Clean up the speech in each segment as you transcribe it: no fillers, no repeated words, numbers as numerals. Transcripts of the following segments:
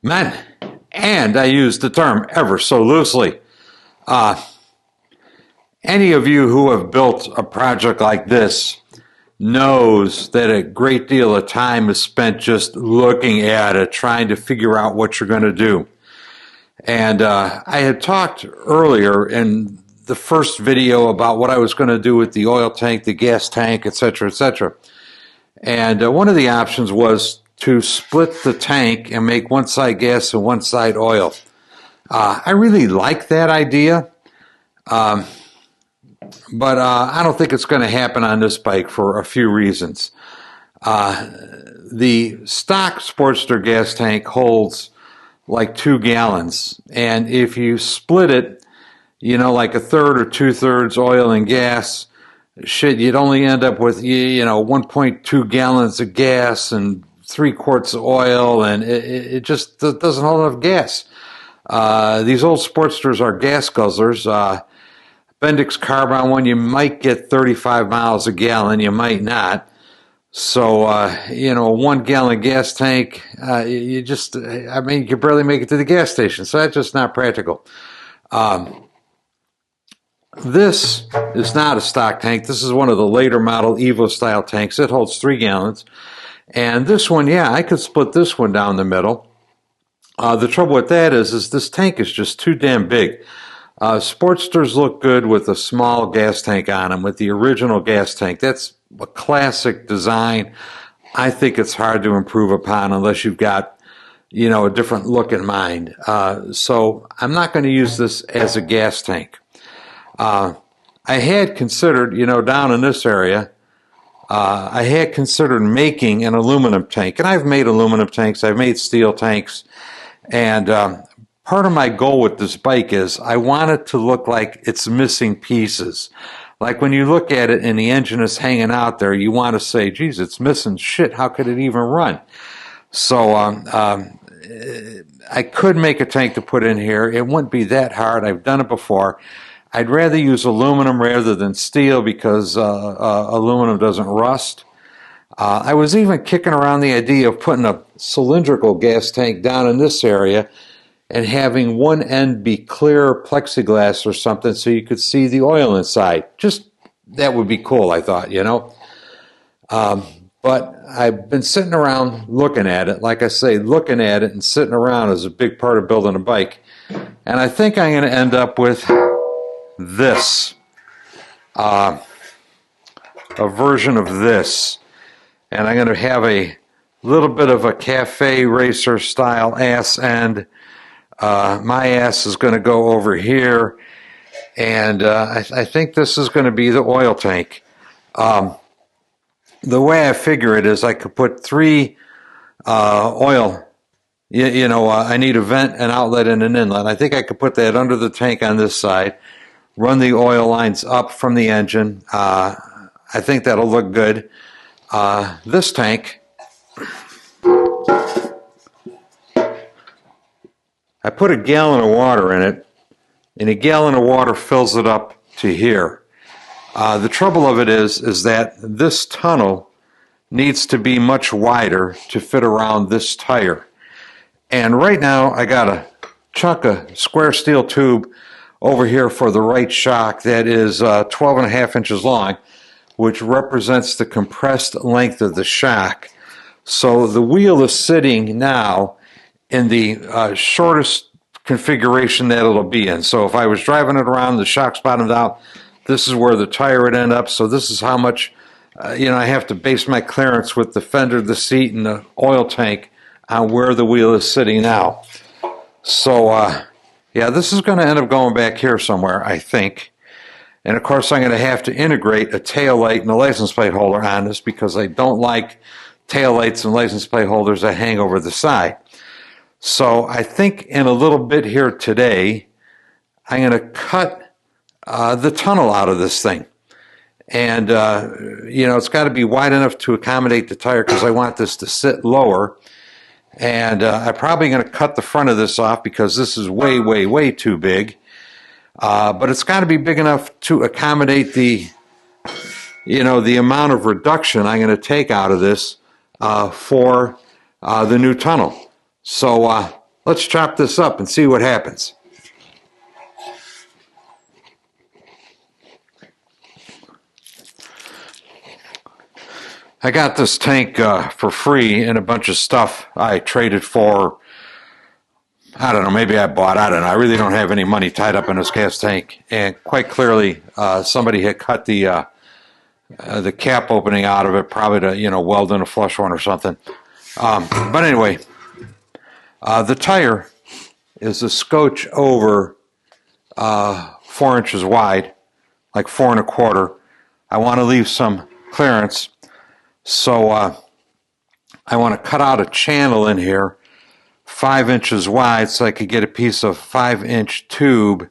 Men, and I use the term ever so loosely. Any of you who have built a project like this knows that a great deal of time is spent just looking at it, trying to figure out what you're going to do. And I had talked earlier in the first video about what I was going to do with the oil tank, the gas tank, etc., etc. And one of the options was to split the tank and make one side gas and one side oil. I really like that idea, but I don't think it's going to happen on this bike for a few reasons. The stock Sportster gas tank holds like 2 gallons, and if you split it, like a third or 2/3 oil and gas, shit, you'd only end up with 1.2 gallons of gas and 3 quarts of oil, and it just doesn't hold enough gas. These old Sportsters are gas guzzlers. Bendix carbon one, you might get 35 miles a gallon, you might not. So, a 1 gallon gas tank, you can barely make it to the gas station. So that's just not practical. This is not a stock tank. This is one of the later model Evo style tanks. It holds 3 gallons. And this one, I could split this one down the middle. The trouble with that is this tank is just too damn big. Sportsters look good with a small gas tank on them, with the original gas tank. That's a classic design. I think it's hard to improve upon unless you've got, a different look in mind. So I'm not going to use this as a gas tank. I had considered, down in this area, I had considered making an aluminum tank. And I've made aluminum tanks. I've made steel tanks. And part of my goal with this bike is I want it to look like it's missing pieces. Like when you look at it and the engine is hanging out there, you want to say, geez, it's missing shit. How could it even run? So I could make a tank to put in here. It wouldn't be that hard. I've done it before. I'd rather use aluminum rather than steel because aluminum doesn't rust. I was even kicking around the idea of putting a cylindrical gas tank down in this area and having one end be clear plexiglass or something so you could see the oil inside. Just, that would be cool, I thought, But I've been sitting around looking at it. Like I say, looking at it and sitting around is a big part of building a bike. And I think I'm going to end up with this. A version of this. And I'm going to have a little bit of a cafe racer style ass end. My ass is going to go over here, and I think this is going to be the oil tank. The way I figure it is I could put 3 oil, I need a vent, an outlet, and an inlet. I think I could put that under the tank on this side, run the oil lines up from the engine. I think that'll look good. This tank, I put a gallon of water in it, and a gallon of water fills it up to here. The trouble of it is that this tunnel needs to be much wider to fit around this tire. And right now I got a chunk of square steel tube over here for the right shock that is 12.5 inches long, which represents the compressed length of the shock. So the wheel is sitting now in the shortest configuration that it'll be in. So if I was driving it around, the shock's bottomed out, this is where the tire would end up. So this is how much, I have to base my clearance with the fender, the seat, and the oil tank on where the wheel is sitting now. So, this is going to end up going back here somewhere, I think. And of course, I'm going to have to integrate a tail light and a license plate holder on this because I don't like tail lights and license plate holders that hang over the side. So I think in a little bit here today, I'm going to cut the tunnel out of this thing. And, it's got to be wide enough to accommodate the tire because I want this to sit lower. And I'm probably going to cut the front of this off because this is way, way, way too big. But it's got to be big enough to accommodate the amount of reduction I'm going to take out of this for the new tunnel. So let's chop this up and see what happens. I got this tank for free and a bunch of stuff I traded for. I don't know, maybe I bought, I don't know. I really don't have any money tied up in this gas tank. And quite clearly, somebody had cut the cap opening out of it, probably to, you know, weld in a flush one or something. But anyway, the tire is a scotch over 4 inches wide, like 4 1/4. I want to leave some clearance, so I want to cut out a channel in here 5 inches wide so I could get a piece of 5-inch tube,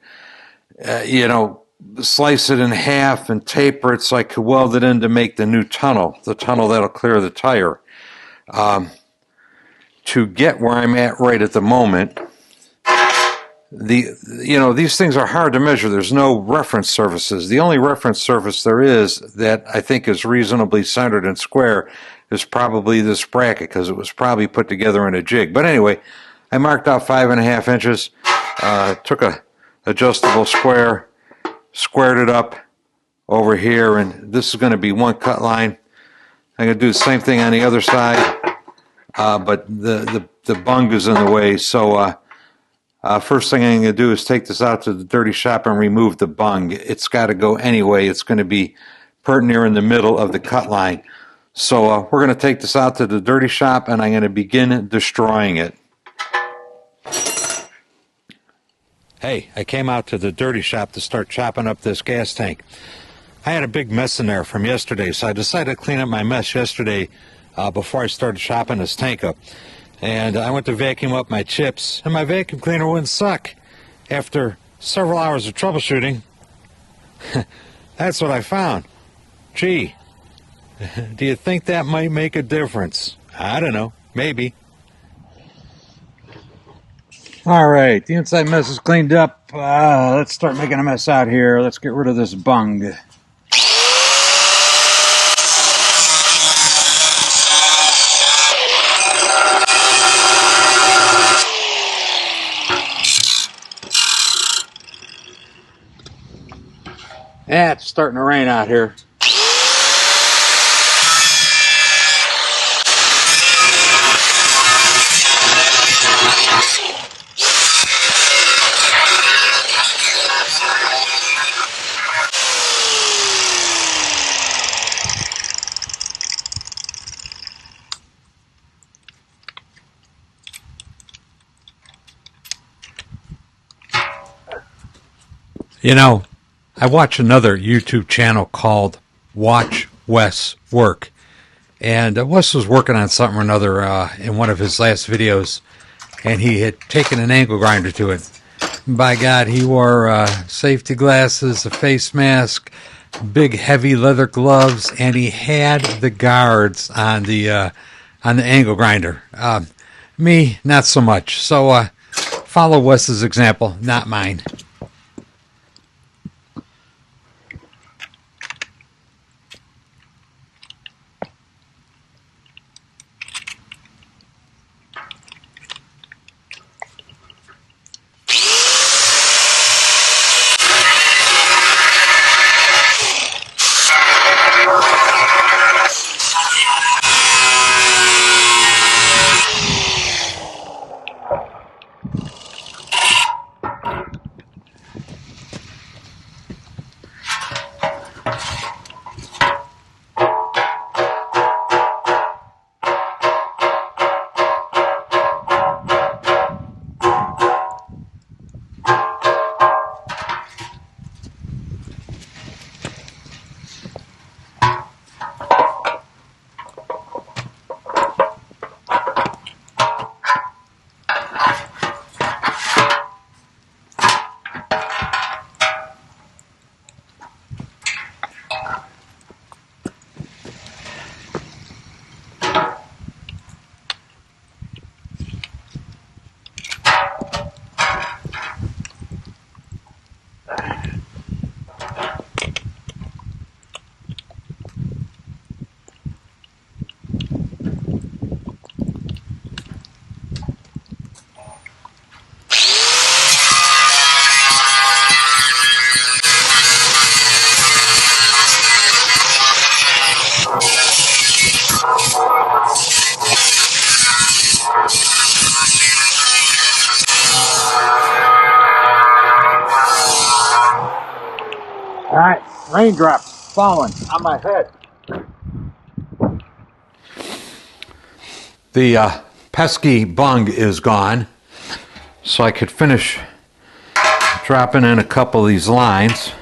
you know, slice it in half and taper it so I could weld it in to make the new tunnel, the tunnel that'll clear the tire. To get where I'm at right at the moment, you know, these things are hard to measure. There's no reference surfaces. The only reference surface there is that I think is reasonably centered and square is probably this bracket, because it was probably put together in a jig. But anyway, I marked out 5.5 inches, took a adjustable square, squared it up over here, and this is going to be one cut line. I'm going to do the same thing on the other side, but the bung is in the way, so first thing I'm going to do is take this out to the dirty shop and remove the bung. It's got to go anyway. It's going to be pert near in the middle of the cut line. So we're going to take this out to the dirty shop, and I'm going to begin destroying it. Hey, I came out to the dirty shop to start chopping up this gas tank. I had a big mess in there from yesterday, so I decided to clean up my mess yesterday before I started chopping this tank up. And I went to vacuum up my chips, and my vacuum cleaner wouldn't suck. After several hours of troubleshooting, that's what I found. Gee, do you think that might make a difference? I don't know, maybe. All right, the inside mess is cleaned up. Let's start making a mess out here. Let's get rid of this bung. Yeah, it's starting to rain out here. You know, I watch another YouTube channel called Watch Wes Work. And Wes was working on something or another in one of his last videos, and he had taken an angle grinder to it. And by God, he wore safety glasses, a face mask, big heavy leather gloves, and he had the guards on the angle grinder. Me, not so much. So follow Wes's example, not mine. All right, raindrops falling on my head. The pesky bung is gone, so I could finish dropping in a couple of these lines.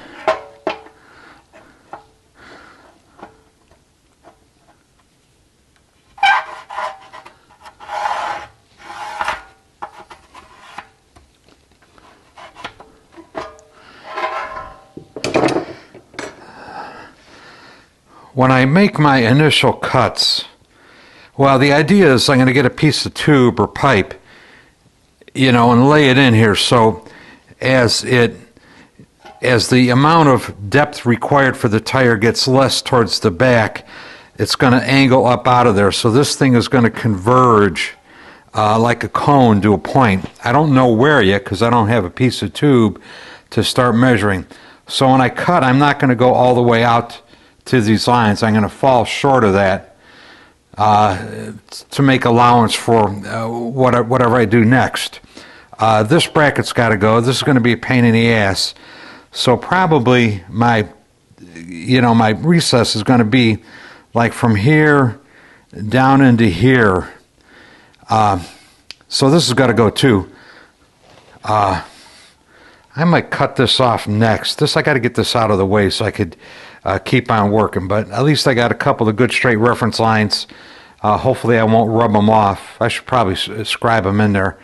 When I make my initial cuts, well, the idea is I'm going to get a piece of tube or pipe, and lay it in here so as the amount of depth required for the tire gets less towards the back, it's going to angle up out of there. So this thing is going to converge like a cone to a point. I don't know where yet because I don't have a piece of tube to start measuring. So when I cut, I'm not going to go all the way out to these lines. I'm going to fall short of that to make allowance for whatever I do next. This bracket's got to go. This is going to be a pain in the ass. So probably my recess is going to be like from here down into here. So this has got to go too. I might cut this off next. I got to get this out of the way so I could keep on working, but at least I got a couple of good straight reference lines. Hopefully I won't rub them off. I should probably scribe them in there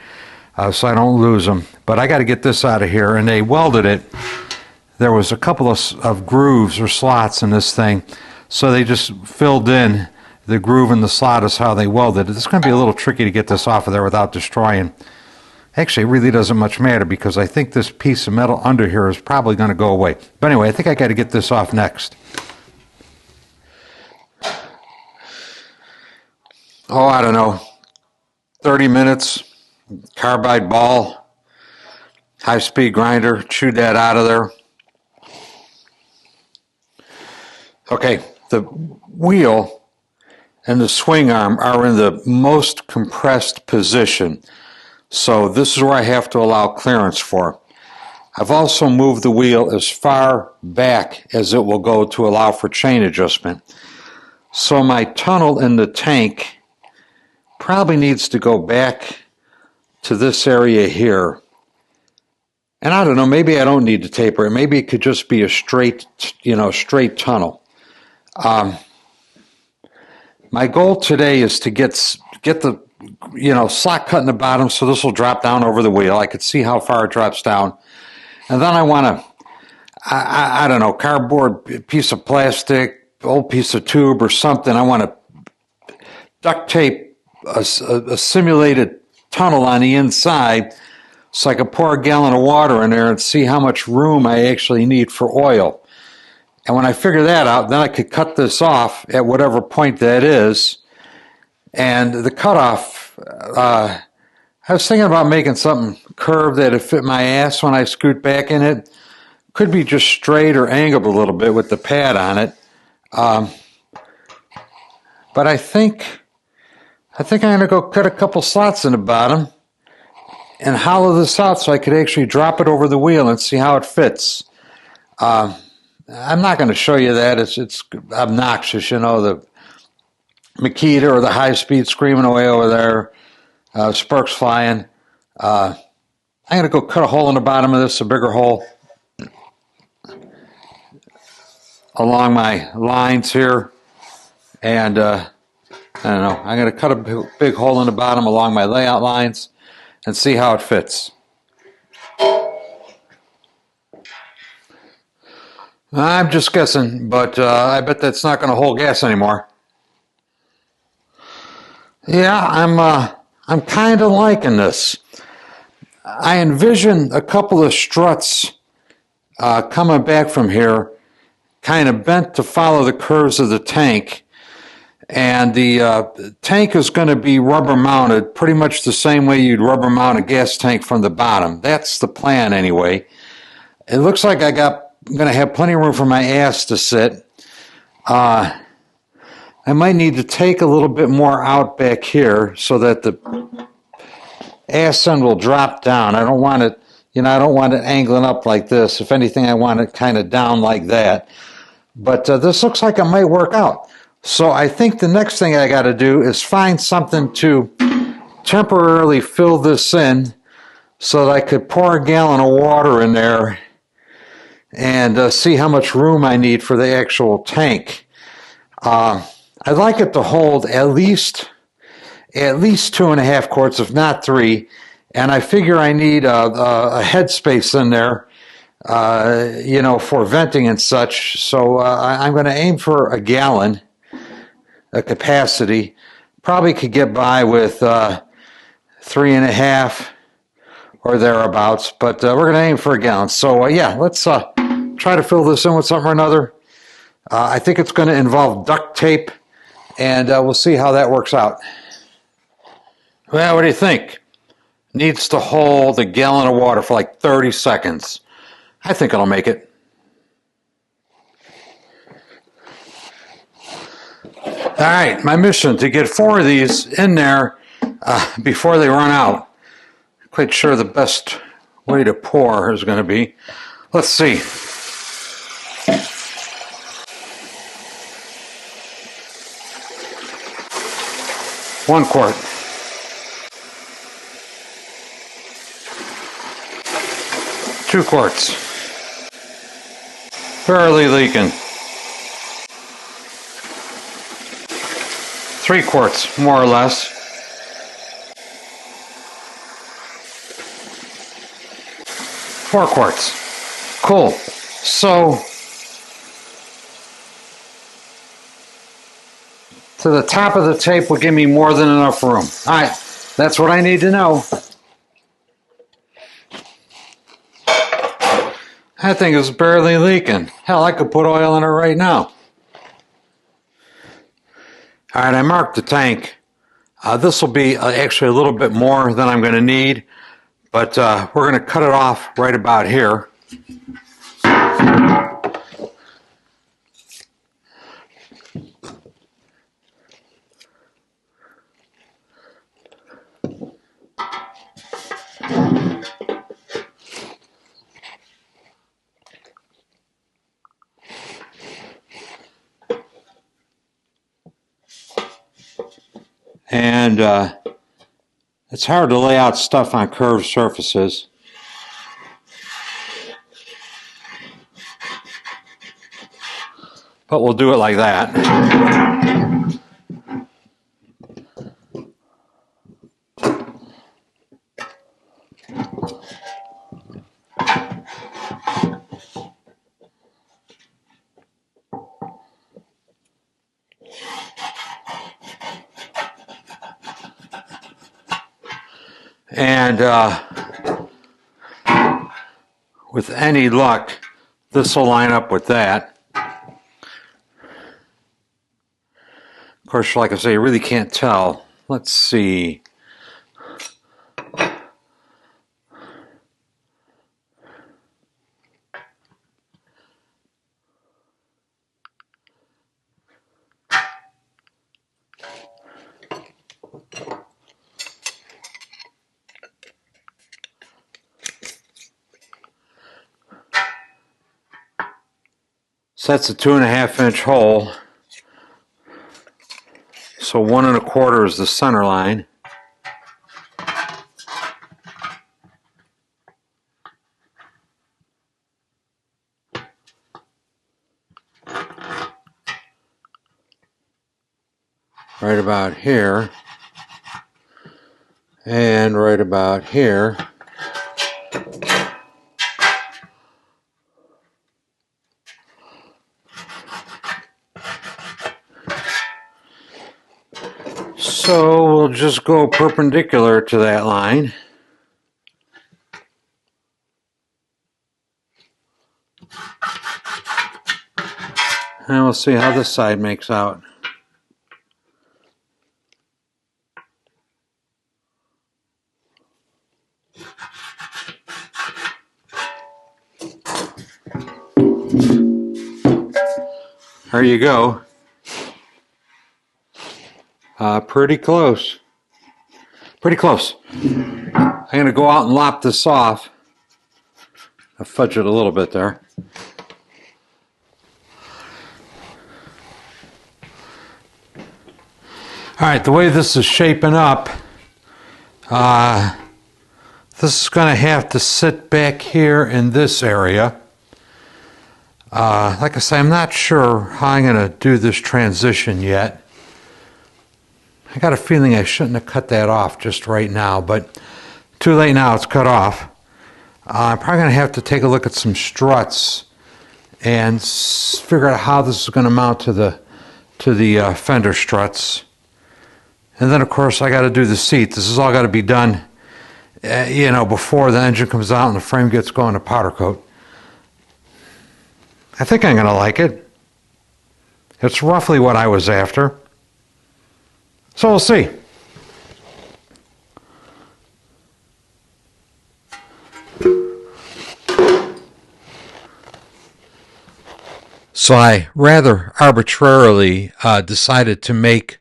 so I don't lose them. But I got to get this out of here, and they welded it. There was a couple of grooves or slots in this thing, so they just filled in the groove and the slot is how they welded it. It's going to be a little tricky to get this off of there without destroying. Actually, it really doesn't much matter because I think this piece of metal under here is probably going to go away. But anyway, I think I got to get this off next. Oh, I don't know, 30 minutes, carbide ball, high-speed grinder, chewed that out of there. Okay, the wheel and the swing arm are in the most compressed position. So this is where I have to allow clearance for. I've also moved the wheel as far back as it will go to allow for chain adjustment. So my tunnel in the tank probably needs to go back to this area here. And I don't know, maybe I don't need to taper it. Maybe it could just be a straight tunnel. My goal today is to get the slot cut in the bottom, so this will drop down over the wheel. I could see how far it drops down. And then I want to, I don't know, cardboard piece of plastic, old piece of tube or something. I want to duct tape a simulated tunnel on the inside so I could pour a gallon of water in there and see how much room I actually need for oil. And when I figure that out, then I could cut this off at whatever point that is. And the cutoff, I was thinking about making something curved that would fit my ass when I scoot back in it. Could be just straight or angled a little bit with the pad on it. But I think I'm going to go cut a couple slots in the bottom and hollow this out so I could actually drop it over the wheel and see how it fits. I'm not going to show you that. It's obnoxious, the Makita or the high speed screaming away over there, sparks flying. I'm going to go cut a hole in the bottom of this, a bigger hole, along my lines here. And I don't know, I'm going to cut a big hole in the bottom along my layout lines and see how it fits. I'm just guessing, but I bet that's not going to hold gas anymore. Yeah, I'm kind of liking this. I envision a couple of struts coming back from here, kind of bent to follow the curves of the tank. And the tank is going to be rubber mounted pretty much the same way you'd rubber mount a gas tank from the bottom. That's the plan anyway. It looks like I'm going to have plenty of room for my ass to sit. I might need to take a little bit more out back here so that the ass end will drop down. I don't want it You know, I don't want it angling up like this. If anything, I want it kind of down like that. But this looks like it might work out. So I think the next thing I got to do is find something to temporarily fill this in so that I could pour a gallon of water in there and see how much room I need for the actual tank. I'd like it to hold at least 2.5 quarts, if not 3. And I figure I need a headspace in there, you know, for venting and such. So I'm going to aim for a gallon, a capacity. Probably could get by with 3.5 or thereabouts, but we're going to aim for a gallon. So yeah, let's try to fill this in with something or another. I think it's going to involve duct tape, and we'll see how that works out. Well, what do you think? Needs to hold a gallon of water for like 30 seconds. I think it'll make it. All right, my mission to get 4 of these in there before they run out. Quite sure the best way to pour is going to be. Let's see. One quart. 2 quarts. Barely leaking. 3 quarts, more or less. 4 quarts. Cool. So, to the top of the tape will give me more than enough room. All right, that's what I need to know. That thing is barely leaking. Hell, I could put oil in it right now. All right, I marked the tank. This will be actually a little bit more than I'm going to need, but we're going to cut it off right about here. And it's hard to lay out stuff on curved surfaces. But we'll do it like that. And with any luck, this will line up with that. Of course, like I say, you really can't tell. Let's see. So that's a 2.5-inch hole. So 1 1/4 is the center line. Right about here. And right about here. So we'll just go perpendicular to that line. And we'll see how this side makes out. There you go. Pretty close. Pretty close. I'm going to go out and lop this off. I fudged it a little bit there. All right, the way this is shaping up, this is going to have to sit back here in this area. Like I say, I'm not sure how I'm going to do this transition yet. I got a feeling I shouldn't have cut that off just right now, but too late now, it's cut off. I'm probably going to have to take a look at some struts and figure out how this is going to mount to the fender struts. And then, of course, I got to do the seat. This has all got to be done, before the engine comes out and the frame gets going to powder coat. I think I'm going to like it. It's roughly what I was after. So we'll see. So I rather arbitrarily decided to make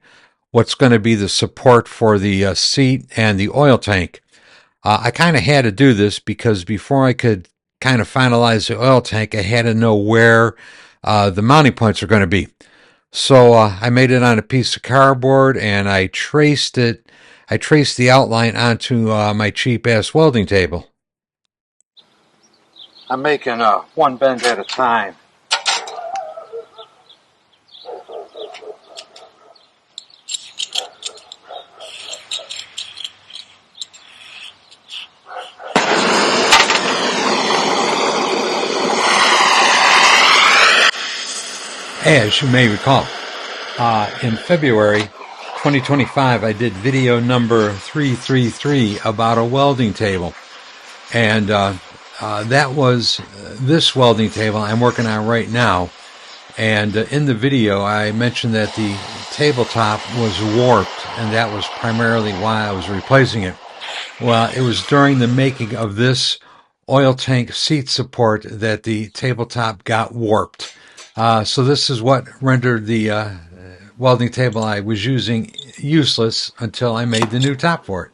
what's going to be the support for the seat and the oil tank. I kind of had to do this because before I could kind of finalize the oil tank, I had to know where the mounting points are going to be. So I made it on a piece of cardboard and I traced the outline onto my cheap-ass welding table. I'm making one bend at a time. As you may recall, in February 2025, I did video number 333 about a welding table. And that was this welding table I'm working on right now. And in the video, I mentioned that the tabletop was warped, and that was primarily why I was replacing it. Well, it was during the making of this oil tank seat support that the tabletop got warped. So this is what rendered the welding table I was using useless until I made the new top for it.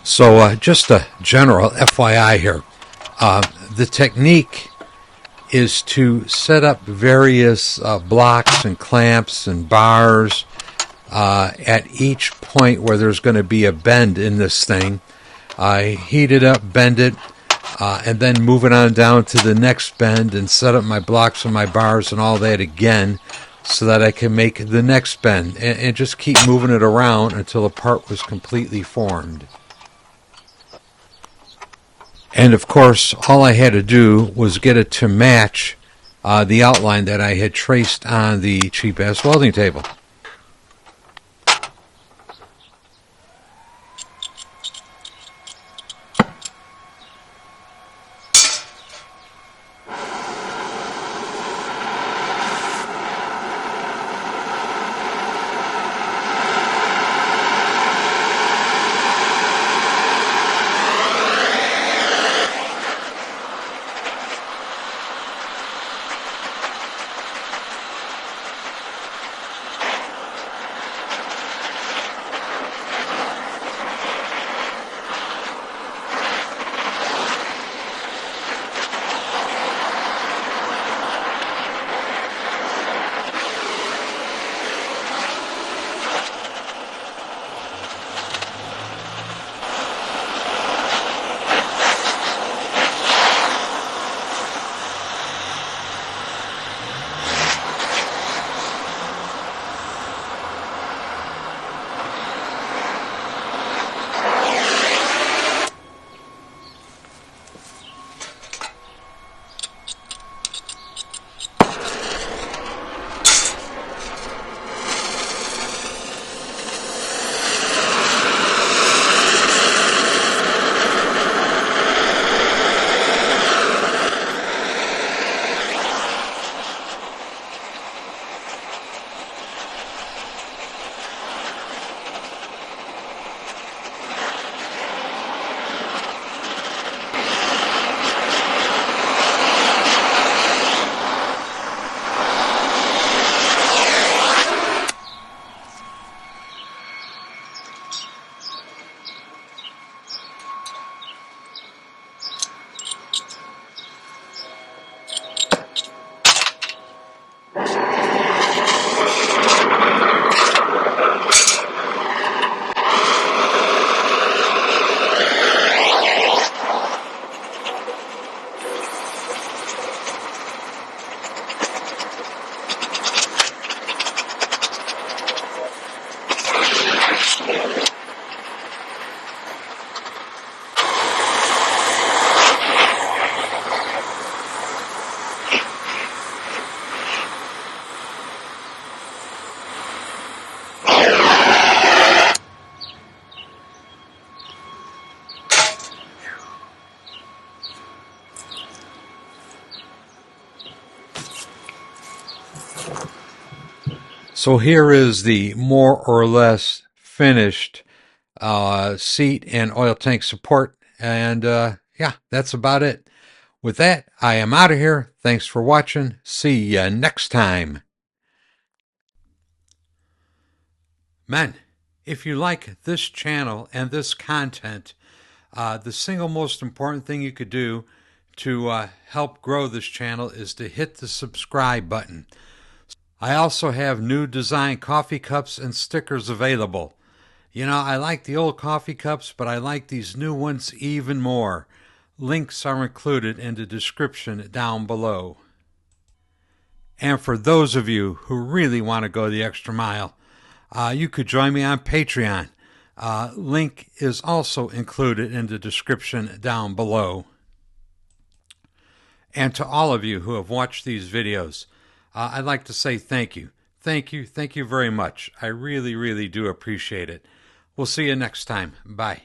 So just a general FYI here. The technique is to set up various blocks and clamps and bars at each point where there's going to be a bend in this thing. I heat it up, bend it, and then move it on down to the next bend and set up my blocks and my bars and all that again so that I can make the next bend, and just keep moving it around until the part was completely formed. And of course, all I had to do was get it to match the outline that I had traced on the cheap-ass welding table. So here is the more or less finished seat and oil tank support. And yeah, that's about it. With that, I am out of here. Thanks for watching. See ya next time. Men, if you like this channel and this content, the single most important thing you could do to help grow this channel is to hit the subscribe button. I also have new design coffee cups and stickers available. You know, I like the old coffee cups, but I like these new ones even more. Links are included in the description down below. And for those of you who really want to go the extra mile, you could join me on Patreon. Link is also included in the description down below. And to all of you who have watched these videos, I'd like to say thank you. Thank you very much. I really, really do appreciate it. We'll see you next time. Bye.